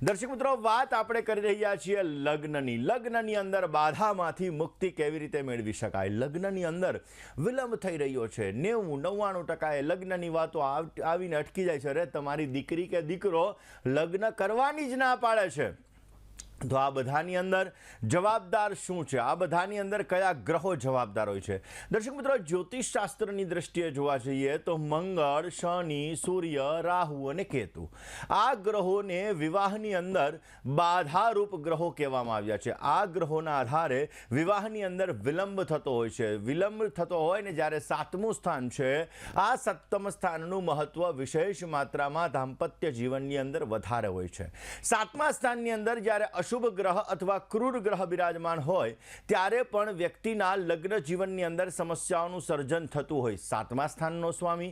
દર્શક મિત્રો, વાત આપણે કરી રહ્યા છીએ લગ્નની અંદર બાધામાંથી મુક્તિ કેવી રીતે મેળવી શકાય। લગ્નની અંદર વિલંબ થઈ રહ્યો છે, 90-99% લગ્નની વાતો આવીને અટકી જાય છે। અરે તમારી દીકરી કે દીકરો લગ્ન કરવાની જ ના પાડે છે, તો આ બધાની અંદર જવાબદાર શું છે? આ બધાની અંદર કયા ગ્રહો જવાબદાર હોય છે? દર્શક મિત્રો, જ્યોતિષ શાસ્ત્રની દ્રષ્ટિએ જોવા જઈએ તો મંગળ, શનિ, સૂર્ય, રાહુ અને કેતુ આ ગ્રહોને વિવાહની અંદર બાધારૂપ ગ્રહો કહેવામાં આવ્યા છે। આ ગ્રહોના આધારે વિવાહની અંદર વિલંબ થતો હોય છે। વિલંબ થતો હોય ને જ્યારે સાતમું સ્થાન છે, આ સપ્તમ સ્થાનનું મહત્વ વિશેષ માત્રામાં દાંપત્ય જીવનની અંદર વધારે હોય છે। સાતમા સ્થાનની અંદર જ્યારે શુભ ગ્રહ અથવા ક્રૂર ગ્રહ બિરાજમાન હોય ત્યારે પણ વ્યક્તિના લગ્ન જીવનની અંદર સમસ્યાઓનું સર્જન થતું હોય। સાતમા સ્થાનનો સ્વામી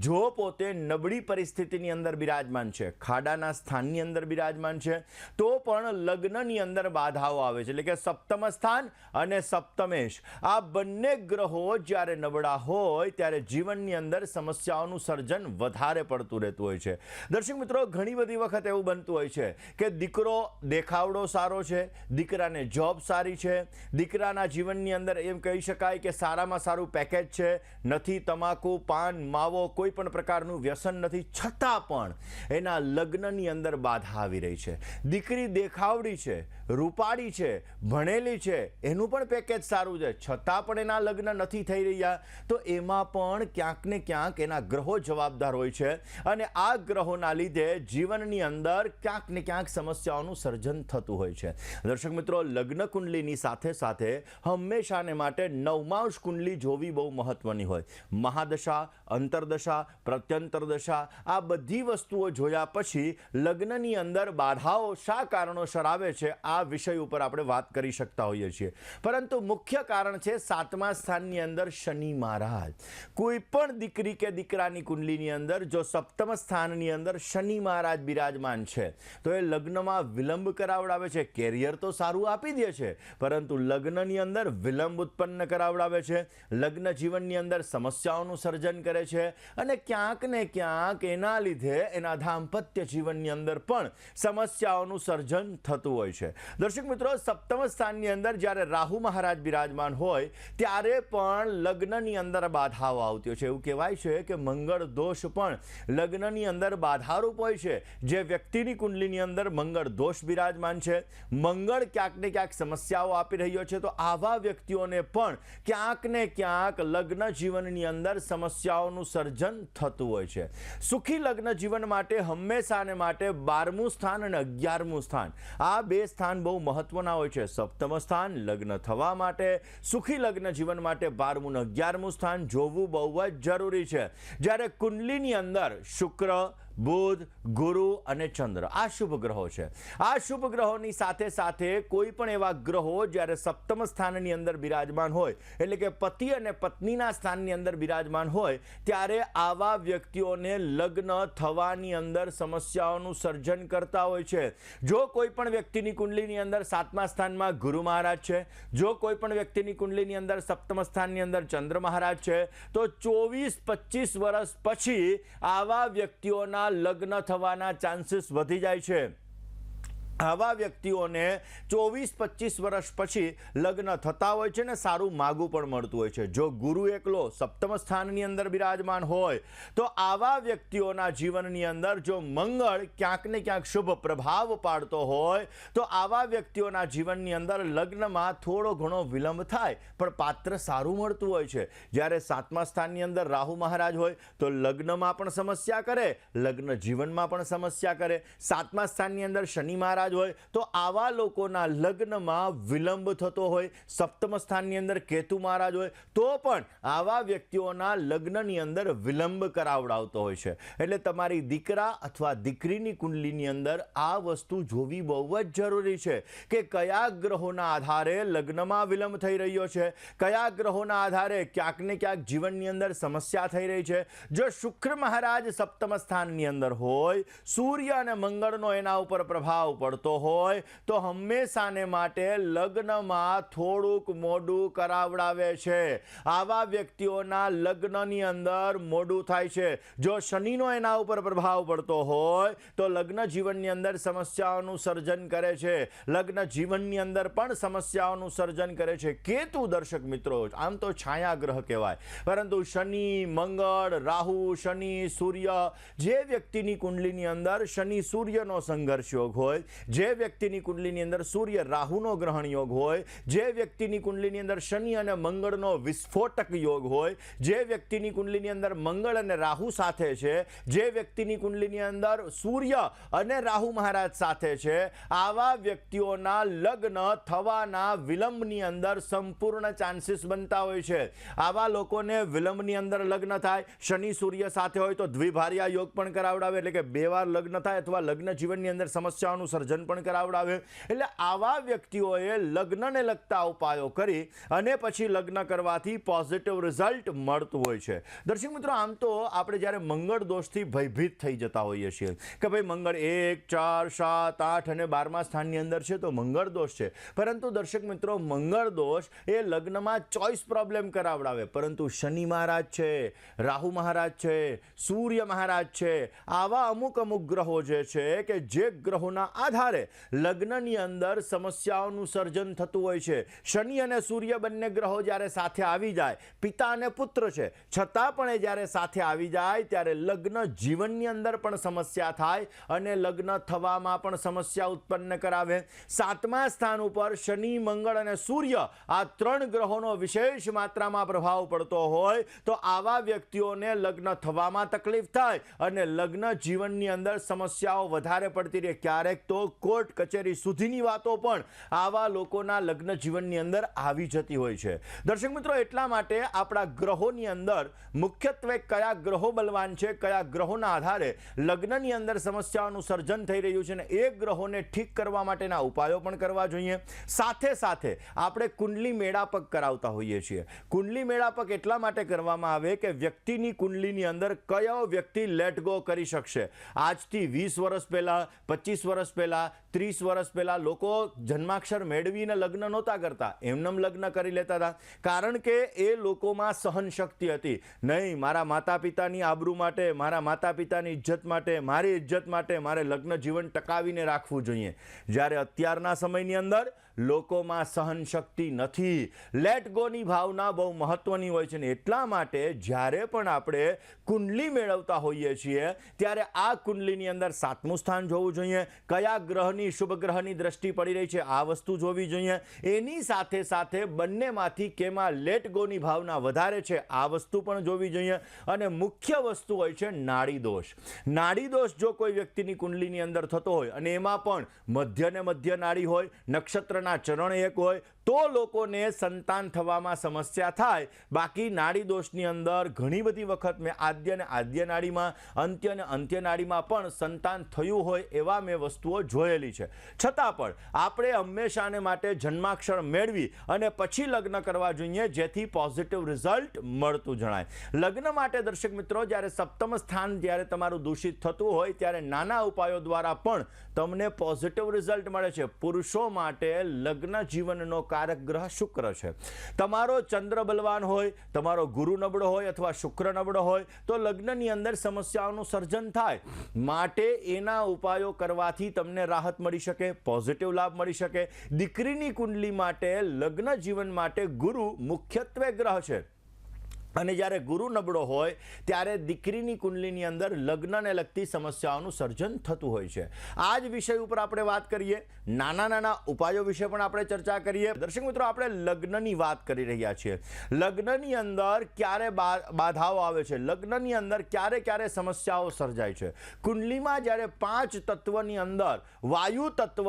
જો પોતે નબળી પરિસ્થિતિની અંદર બિરાજમાન છે, ખાડાના સ્થાનની અંદર બિરાજમાન છે, તો પણ લગ્નની અંદર બાધાઓ આવે છે। એટલે કે સપ્તમ સ્થાન અને સપ્તમેશ આ બંને ગ્રહો જ્યારે નબળા હોય ત્યારે જીવનની અંદર સમસ્યાઓનું સર્જન વધારે પડતું રહેતું હોય છે। દર્શક મિત્રો, ઘણી બધી વખત એવું બનતું હોય છે કે દીકરો દેખાવડો સારો છે, દીકરાને જોબ સારી છે, દીકરાના જીવનની અંદર એમ કહી શકાય કે સારામાં સારું પેકેજ છે, નથી તમાકુ, પાન, માવો, કોઈ પણ પ્રકારનું વ્યસન નથી, છતાં પણ એના લગ્નની અંદર બાધા આવી રહી છે। દીકરી દેખાવડી છે, રૂપાળી છે, ભણેલી છે, એનું પણ પેકેજ સારું છે, છતાં પણ એના લગ્ન નથી થઈ રહ્યા, તો એમાં પણ ક્યાંક ને ક્યાંક એના ગ્રહો જવાબદાર હોય છે અને આ ગ્રહોના લીધે જીવનની અંદર ક્યાંક ને ક્યાંક સમસ્યાઓનું સર્જન થતું હોય છે। દર્શક મિત્રો, લગ્ન કુંડલીની સાથે સાથે હંમેશાને માટે નવમાંશ કુંડલી જોવી બહુ મહત્વની હોય। મહાદશા, અંતરદશા, પ્રત્યંતર દશા આ બધી વસ્તુઓ જોયા પછી લગ્નની અંદર બાધાઓ શા કારણોસર આવે છે આ વિષય ઉપર આપણે વાત કરી શકતા હોઈએ છીએ। પરંતુ મુખ્ય કારણ છે સાતમા સ્થાનની અંદર શનિ મહારાજ। કોઈ પણ દીકરી કે દીકરાની કુંડલીની અંદર જો સપ્તમ સ્થાનની અંદર શનિ મહારાજ બિરાજમાન છે તો એ લગ્નમાં વિલંબ કરાવડાવે છે। કેરિયર તો સારું આપી દે છે, પરંતુ લગ્નની અંદર વિલંબ ઉત્પન્ન કરાવડાવે છે, લગ્ન જીવનની અંદર સમસ્યાઓનું સર્જન કરે છે અને ક્યાંક ને ક્યાંક એના લીધે એના દાંપત્ય જીવનની અંદર પણ સમસ્યાઓનું સર્જન થતું હોય છે। દર્શક મિત્રો, સપ્તમ સ્થાનની અંદર જ્યારે રાહુ મહારાજ બિરાજમાન હોય ત્યારે પણ લગ્નની અંદર બાધાઓ આવતી હોય છે। એવું કહેવાય છે કે મંગળ દોષ પણ લગ્નની અંદર બાધારૂપ હોય છે। જે વ્યક્તિની કુંડલીની અંદર મંગળ દોષ બિરાજમાન છે, મંગળ ક્યાંક ને ક્યાંક સમસ્યાઓ આપી રહ્યો છે, તો આવા વ્યક્તિઓને પણ ક્યાંક ને ક્યાંક લગ્ન જીવનની અંદર સમસ્યાઓનું સર્જન થતું હોય છે। સુખી લગ્ન જીવન માટે હંમેશાને માટે 12મું સ્થાન અને 11મું સ્થાન આ બે સ્થાન બહુ મહત્વના હોય છે। સપ્તમ સ્થાન લગ્ન થવા માટે, સુખી લગ્ન જીવન માટે 12મું અને 11મું સ્થાન જોવું બહુ જ જરૂરી છે। જ્યારે કુંડલીની અંદર શુક્ર, બુધ, ગુરુ અને ચંદ્ર આ શુભ ગ્રહો છે। આ શુભ ગ્રહોની સાથે સાથે કોઈ પણ એવા ગ્રહો જ્યારે સપ્તમ સ્થાનની અંદર બિરાજમાન હોય, એટલે કે પતિ અને પત્નીના સ્થાનની અંદર બિરાજમાન હોય, ત્યારે આવા વ્યક્તિઓને લગ્ન થવાની અંદર સમસ્યાઓનું સર્જન કરતા હોય છે। જો કોઈ પણ વ્યક્તિની કુંડલીની અંદર સાતમા સ્થાનમાં ગુરુ મહારાજ છે, જો કોઈ પણ વ્યક્તિની કુંડલીની અંદર સપ્તમ સ્થાનની અંદર ચંદ્ર મહારાજ છે, તો 24-25 વર્ષ પછી આવા વ્યક્તિઓના લગ્ન થવાના ચાન્સીસ વધી જાય છે। આવા વ્યક્તિઓને 24-25 વર્ષ પછી લગ્ન થતા હોય છે ને સારું માગું પણ મળતું હોય છે। જો ગુરુ એકલો સપ્તમ સ્થાનની અંદર બિરાજમાન હોય તો આવા વ્યક્તિઓના જીવનની અંદર જો મંગળ ક્યાંક ને ક્યાંક શુભ પ્રભાવ પાડતો હોય તો આવા વ્યક્તિઓના જીવનની અંદર લગ્નમાં થોડો ઘણો વિલંબ થાય પણ પાત્ર સારું મળતું હોય છે। જ્યારે સાતમા સ્થાનની અંદર રાહુ મહારાજ હોય તો લગ્નમાં પણ સમસ્યા કરે, લગ્ન જીવનમાં પણ સમસ્યા કરે। સાતમા સ્થાનની અંદર શનિ મહારાજ હોય તો આવા લોકોના લગ્નમાં વિલંબ થતો હોય, સપ્તમ સ્થાનની અંદર કેતુ મહારાજ હોય તો પણ આવા વ્યક્તિઓના લગ્નની અંદર વિલંબ કરાવડાવતો હોય છે। એટલે તમારી દીકરા અથવા દીકરીની કુંડલીની અંદર આ વસ્તુ જોવી બહુ જ જરૂરી છે કે કયા ગ્રહોના આધારે લગ્નમાં વિલંબ થઈ રહ્યો છે, કયા ગ્રહોના આધારે ક્યાંક ને ક્યાંક જીવનની અંદર સમસ્યા થઈ રહી છે। જો શુક્ર મહારાજ સપ્તમ સ્થાનની અંદર હોય, સૂર્ય અને મંગળનો એના ઉપર પ્રભાવ પડતો પડતો હોય તો હંમેશાને માટે લગ્નમાં થોડુંક મોડું કરાવડાવે છે. આવા વ્યક્તિઓના લગ્નની અંદર મોડું થાય છે. જો શનિનો એના ઉપર પ્રભાવ પડતો હોય તો લગ્ન જીવનની અંદર સમસ્યાઓનું સર્જન કરે છે. લગ્ન જીવનની અંદર પણ સમસ્યાઓનું સર્જન કરે છે. કેતુ દર્શક મિત્રો આમ તો છાયા ગ્રહ કહેવાય, પરંતુ શનિ, મંગળ, રાહુ, શનિ, સૂર્ય, જે વ્યક્તિની કુંડલીની અંદર શનિ સૂર્યનો સંઘર્ષ યોગ હોય, જે વ્યક્તિની કુંડલીની અંદર સૂર્ય રાહુનો ગ્રહણ યોગ હોય, જે વ્યક્તિની કુંડલીની અંદર શનિ અને મંગળનો વિસ્ફોટક યોગ હોય, જે વ્યક્તિની કુંડલીની અંદર મંગળ અને રાહુ સાથે છે, જે વ્યક્તિની કુંડલીની અંદર સૂર્ય અને રાહુ મહારાજ સાથે છે, આવા વ્યક્તિઓના લગ્ન થવાના વિલંબની અંદર સંપૂર્ણ ચાન્સીસ બનતા હોય છે. આવા લોકોને વિલંબની અંદર લગ્ન થાય, શનિ સૂર્ય સાથે હોય તો દ્વિભાર્યા યોગ પણ કરાવડાવે, એટલે કે બે વાર લગ્ન થાય, અથવા લગ્ન જીવનની અંદર સમસ્યાઓનું સર્જન પણ કરાવડાવે. એટલે આવા વ્યક્તિઓએ લગ્નને લગતા ઉપાયો કરી અને પછી લગ્ન કરવાથી પોઝિટિવ રિઝલ્ટ મળતું હોય છે. દર્શક મિત્રો આમ તો આપણે જ્યારે મંગળ દોષથી ભયભીત થઈ જતા હોઈએ છીએ કે ભાઈ મંગળ 1, 4, 7, 8 અને 12મા સ્થાનની અંદર છે તો મંગળ દોષ છે. પરંતુ દર્શક મિત્રો મંગળ દોષ એ લગ્નમાં ચોઇસ પ્રોબ્લેમ કરાવડાવે, પરંતુ શનિ મહારાજ છે, રાહુ મહારાજ છે, સૂર્ય મહારાજ છે, આવા અમુક ગ્રહો જે છે કે જે ગ્રહોના આધારે લગ્નની અંદર સમસ્યાઓનું સર્જન થતું હોય છે. શનિ અને સૂર્ય બંને ગ્રહો જ્યારે સાથે આવી જાય, પિતા અને પુત્ર છે, છતાં પણ એ જ્યારે સાથે આવી જાય ત્યારે લગ્ન જીવનની અંદર પણ સમસ્યા થાય અને લગ્ન થવામાં પણ સમસ્યા ઉત્પન્ન કરાવે. 7મા સ્થાન ઉપર શનિ, મંગળ અને સૂર્ય આ 3 ગ્રહોનો વિશેષ માત્રામાં પ્રભાવ પડતો હોય તો આવા વ્યક્તિઓને લગ્ન થવામાં તકલીફ થાય અને લગ્ન જીવનની અંદર સમસ્યાઓ વધારે પડતી રહે. ક્યારેક તો કોર્ટ કચેરી સુધીની વાતો પણ આવા લોકોના લગ્ન જીવનની અંદર આવી જતી હોય છે. દર્શક મિત્રો એટલા માટે આપણા ગ્રહોની અંદર મુખ્યત્વે કયા ગ્રહો બલવાન છે, કયા ગ્રહોના આધારે લગ્નની અંદર સમસ્યાઓનું સર્જન થઈ રહ્યું છે, ને એ ગ્રહોને ઠીક કરવા માટેના ઉપાયો પણ કરવા જોઈએ. સાથે સાથે આપણે કુંડલી મેળાપક કરાવતા હોઈએ છીએ. કુંડલી મેળાપક એટલા માટે કરવામાં આવે કે વ્યક્તિની કુંડલીની અંદર કયો વ્યક્તિ લેટ ગો કરી શકશે. આજથી 20 વર્ષ પહેલા, 25 વર્ષ પહેલા, 30 વર્ષ પહેલા લોકો જન્માક્ષર મેળવીને લગ્ન નહોતા કરતા, એમનેમ લગ્ન કરી લેતા હતા. કારણ કે એ લોકોમાં સહન શક્તિ હતી. નહીં, મારા માતા પિતાની આબરૂ માટે, મારા માતા પિતાની ઇજ્જત માટે, મારી ઇજ્જત માટે મારે લગ્ન જીવન ટકાવીને રાખવું જોઈએ. જ્યારે અત્યારના સમયની અંદર લોકોમાં સહન શક્તિ નથી. લેટ ગોની ભાવના બહુ મહત્વની હોય છે ને એટલા માટે જ્યારે પણ આપણે કુંડલી મેળવતા હોઈએ છીએ ત્યારે આ કુંડલીની અંદર 7મું સ્થાન જોવું જોઈએ. કયા ગ્રહની, શુભ ગ્રહની દ્રષ્ટિ પડી રહી છે આ વસ્તુ જોવી જોઈએ. એની સાથે સાથે બંનેમાંથી કેમાં લેટ ગોની ભાવના વધારે છે આ વસ્તુ પણ જોવી જોઈએ. અને મુખ્ય વસ્તુ હોય છે નાડી દોષ. નાડી દોષ જો કોઈ વ્યક્તિની કુંડલીની અંદર થતો હોય અને એમાં પણ મધ્ય ને મધ્ય નાડી હોય, નક્ષત્રના ચરણ એક હોય તો લોકોને સંતાન થવામાં સમસ્યા થાય. બાકી નાડી દોષની અંદર ઘણી બધી વખત મેં આદ્ય અને આદ્ય નાડીમાં, અંત્ય અને અંત્ય નાડીમાં પણ સંતાન થયું હોય એવા મેં વસ્તુઓ જોયેલી છે. છતાં પણ આપણે હંમેશાને માટે જન્માક્ષર મેળવી અને પછી લગ્ન કરવા જોઈએ જેથી પોઝિટિવ રિઝલ્ટ મળતું જણાય. લગ્ન માટે દર્શક મિત્રો જ્યારે 7મ સ્થાન જ્યારે તમારું દૂષિત થતું હોય ત્યારે નાના ઉપાયો દ્વારા પણ તમને પોઝિટિવ રિઝલ્ટ મળે છે. પુરુષો માટે લગ્ન જીવનનો કારક ગ્રહ શુક્ર છે. તમારો ચંદ્ર બલવાન હોય, તમારો ગુરુ નબળો હોય અથવા શુક્ર નબળો હોય તો લગ્નની અંદર સમસ્યાઓનું સર્જન થાય. માટે એના ઉપાયો કરવાથી તમને રાહત મળી શકે, પોઝિટિવ લાભ મળી શકે. દીકરીની કુંડલી માટે લગ્ન જીવન માટે ગુરુ મુખ્યત્વે ગ્રહ છે અને જ્યારે ગુરુ નબળો હોય ત્યારે દીકરીની કુંડલીની અંદર લગ્નને લગતી સમસ્યાઓનું સર્જન થતું હોય છે. આ જ વિષય ઉપર આપણે વાત કરીએ. નાના નાના ઉપાયો વિશે પણ આપણે ચર્ચા કરીએ. દર્શક મિત્રો આપણે લગ્નની વાત કરી રહ્યા છીએ. લગ્નની અંદર ક્યારે બાધાઓ આવે છે, લગ્નની અંદર ક્યારે ક્યારે સમસ્યાઓ સર્જાય છે. કુંડલીમાં જ્યારે 5 તત્વની અંદર વાયુ તત્વ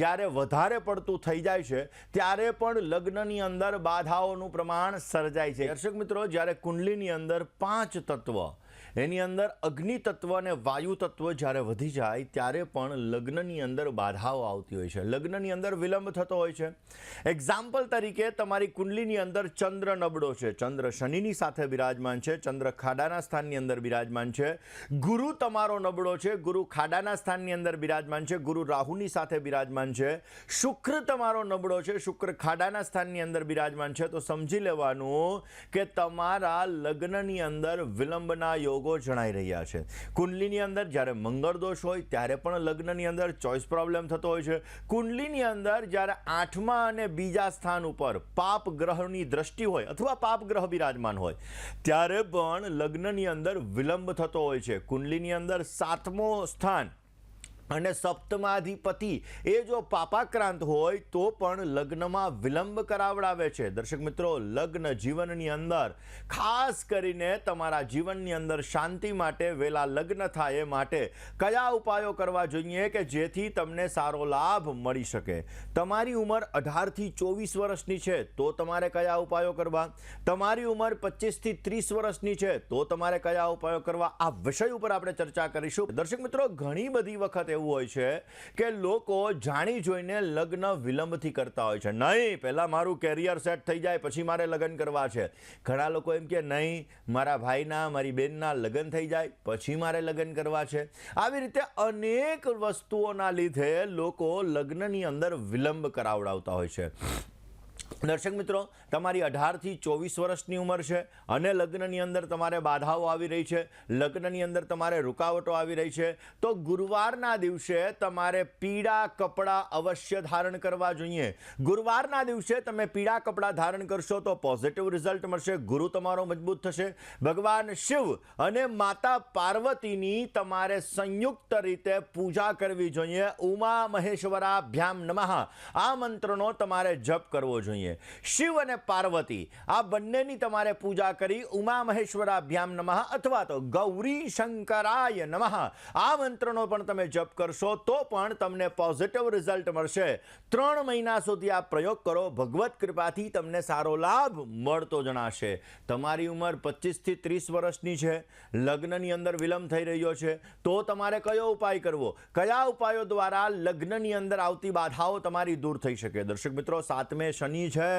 જ્યારે વધારે પડતું થઈ જાય છે ત્યારે પણ લગ્નની અંદર બાધાઓનું પ્રમાણ સર્જાય છે. દર્શક મિત્રો જ્યારે કુંડલીની અંદર 5 તત્વ એની અંદર અગ્નિ તત્વ અને વાયુ તત્વ જ્યારે વધી જાય ત્યારે પણ લગ્નની અંદર બાધાઓ આવતી હોય છે, લગ્નની અંદર વિલંબ થતો હોય છે. એક્ઝામ્પલ તરીકે તમારી કુંડલીની અંદર ચંદ્ર નબળો છે, ચંદ્ર શનિની સાથે બિરાજમાન છે, ચંદ્ર ખાડાના સ્થાનની અંદર બિરાજમાન છે, ગુરુ તમારો નબળો છે, ગુરુ ખાડાના સ્થાનની અંદર બિરાજમાન છે, ગુરુ રાહુની સાથે બિરાજમાન છે, શુક્ર તમારો નબળો છે, શુક્ર ખાડાના સ્થાનની અંદર બિરાજમાન છે, તો સમજી લેવાનું કે તમારા લગ્નની અંદર વિલંબના યોગો જણાઈ રહ્યા છે. કુંડલીની અંદર જ્યારે મંગળ દોષ હોય ત્યારે પણ લગ્નની અંદર ચોઇસ પ્રોબ્લેમ થતો હોય છે. કુંડલીની અંદર જ્યારે 8મા અને બીજા સ્થાન ઉપર પાપ ગ્રહની દ્રષ્ટિ હોય અથવા પાપ ગ્રહ બિરાજમાન હોય ત્યારે પણ લગ્નની અંદર વિલંબ થતો હોય છે. કુંડલીની અંદર 7મો સ્થાન અને સપ્તમાધિપતિ એ જો પાપાક્રાંત હોય તો પણ લગ્નમાં વિલંબ કરાવડાવે છે. દર્શક મિત્રો, લગ્ન જીવનની અંદર ખાસ કરીને તમારા જીવનની અંદર શાંતિ માટે વહેલા લગ્ન થાય એ માટે કયા ઉપાયો કરવા જોઈએ કે જેથી તમને સારો લાભ મળી શકે? તમારી ઉંમર 18થી 24 વર્ષની છે તો તમારે કયા ઉપાયો કરવા? તમારી ઉંમર 25થી 30 વર્ષની છે તો તમારે કયા ઉપાયો કરવા? આ વિષય ઉપર આપણે ચર્ચા કરીશું. દર્શક મિત્રો, ઘણી બધી વખત એવું હોય છે કે લોકો જાણી જોઈને લગ્ન વિલંબથી કરતા હોય છે. નહીં, પહેલા મારું કેરિયર સેટ થઈ જાય પછી મારે લગ્ન કરવા છે. ઘણા લોકો એમ કે નહીં, મારા ભાઈના મારી બહેનના લગ્ન થઈ જાય પછી મારે લગ્ન કરવા છે. આવી રીતે અનેક વસ્તુઓના લીધે લોકો લગ્નની અંદર વિલંબ કરાવડાવતા હોય છે. દર્શક મિત્રો, તમારી 18થી 24 વર્ષની ઉંમર છે અને લગ્નની અંદર તમારે બાધાઓ આવી રહી છે, લગ્નની અંદર તમારે રૂકાવટો આવી રહી છે, તો ગુરુવારના દિવસે તમારે પીળા કપડાં અવશ્ય ધારણ કરવા જોઈએ. ગુરુવારના દિવસે તમે પીળા કપડાં ધારણ કરશો તો પોઝિટિવ રિઝલ્ટ મળશે, ગુરુ તમારો મજબૂત થશે. ભગવાન શિવ અને માતા પાર્વતીની તમારે સંયુક્ત રીતે પૂજા કરવી જોઈએ. ઉમા મહેશ્વરાભ્યામ નમઃ આ મંત્રનો તમારે જપ કરવો જોઈએ. શિવ અને પાર્વતી આ બંનેની તમારે પૂજા કરી ઉમા મહેશ્વરાભ્યામ નમઃ અથવા તો ગૌરી શંકરાય નમઃ આ મંત્રનો પણ તમે જપ કરશો તો પણ તમને પોઝિટિવ રિઝલ્ટ મળશે. 3 મહિના સુધી આ પ્રયોગ કરો, ભગવત કૃપાથી તમને સારો લાભ મળતો જણાશે. તમારી ઉંમર 25થી 30 વર્ષની છે, લગ્નની અંદર વિલંબ થઈ રહ્યો છે તો તમારે કયો ઉપાય કરવો? કયા ઉપાયો દ્વારા લગ્નની અંદર આવતી બાધાઓ તમારી દૂર થઈ શકે? દર્શક મિત્રો, 7મે શનિ છે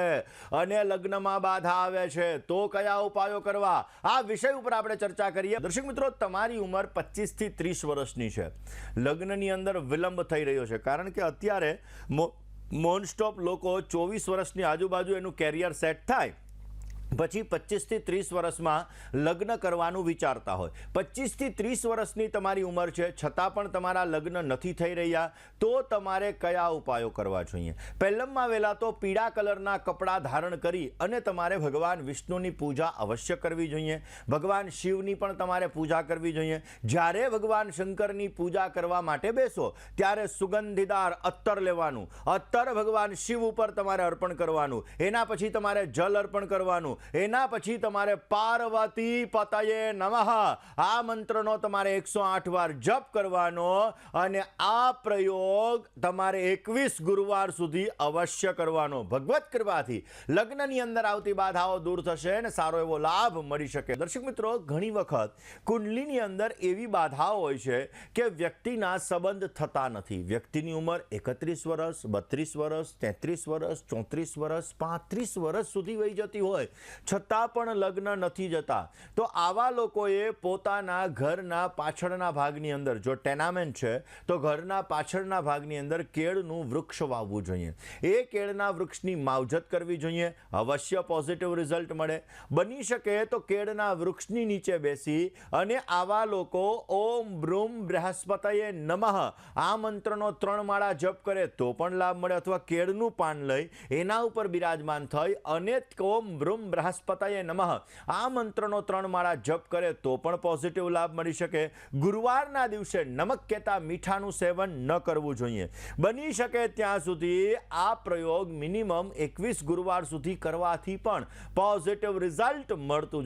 અને લગ્નમાં બાધા આવે છે તો કયા ઉપાયો કરવા? આ વિષય ઉપર આપણે ચર્ચા કરીએ. દર્શક મિત્રો, તમારી ઉંમર 25થી 30 વર્ષની છે, લગ્નની અંદર વિલંબ થઈ રહ્યો છે કારણ કે અત્યારે નોનસ્ટોપ લોકો 24 વર્ષની આજુબાજુ એનું કેરિયર સેટ થાય પછી 25થી 30 વર્ષમાં લગ્ન કરવાનું વિચારતા હોય. 25થી 30 વર્ષની તમારી ઉંમર છે છતાં પણ તમારા લગ્ન નથી થઈ રહ્યા તો તમારે કયા ઉપાયો કરવા જોઈએ? પહેલામાં વહેલા તો પીળા કલરના કપડાં ધારણ કરી અને તમારે ભગવાન વિષ્ણુની પૂજા અવશ્ય કરવી જોઈએ. ભગવાન શિવની પણ તમારે પૂજા કરવી જોઈએ. જ્યારે ભગવાન શંકરની પૂજા કરવા માટે બેસો ત્યારે સુગંધીદાર અત્તર લેવાનું, અત્તર ભગવાન શિવ ઉપર તમારે અર્પણ કરવાનું, એના પછી તમારે જલ અર્પણ કરવાનું, એના પછી તમારે પાર્વતી પતયે નમઃ આ મંત્રનો તમારે 108 વાર જપ કરવાનો અને આ પ્રયોગ તમારે 21 ગુરુવાર સુધી અવશ્ય કરવાનો. ભગવત કૃપાથી લગ્નની અંદર આવતી બાધાઓ દૂર થશે અને સારો એવો લાભ મળી શકે. દર્શક મિત્રો, ઘણી વખત કુંડલીની અંદર એવી બાધાઓ હોય છે કે વ્યક્તિના સંબંધ થતા નથી. વ્યક્તિની ઉંમર 31 વર્ષ, 32 વર્ષ, 33 વર્ષ, 34 વર્ષ, 35 વર્ષ સુધી વહી જતી હોય છતાં પણ લગ્ન નથી જતા. તો આવા લોકોએ પોતાના ઘરના પાછળના ભાગની અંદર જો ટેનામેન્ટ છે તો ઘરના પાછળના ભાગની અંદર કેળનું વૃક્ષ વાવવું જોઈએ. એ કેળના વૃક્ષની માવજત કરવી જોઈએ, અવશ્ય પોઝિટિવ રિઝલ્ટ મળે. બની શકે તો કેળના વૃક્ષની નીચે બેસી અને આવા લોકો ઓમ બ્રૂમ બૃહસ્પતયે નમઃ આ મંત્રનો 3 માળા જપ કરે તો પણ લાભ મળે, અથવા કેળનું પાન લઈ એના ઉપર બિરાજમાન થઈ અને ઓમ બ્રૂમ બૃહસ્પતયે નમઃ આ મંત્રનો 3 માળા જપ કરે તો પણ પોઝિટિવ લાભ મળી શકે. ગુરુવારના દિવસે નમક કહેતા મીઠાનું સેવન ન કરવું જોઈએ. બની શકે ત્યાં સુધી આ પ્રયોગ મિનિમમ 21 ગુરુવાર સુધી કરવાથી પણ પોઝિટિવ રિઝલ્ટ મળતું જણાય.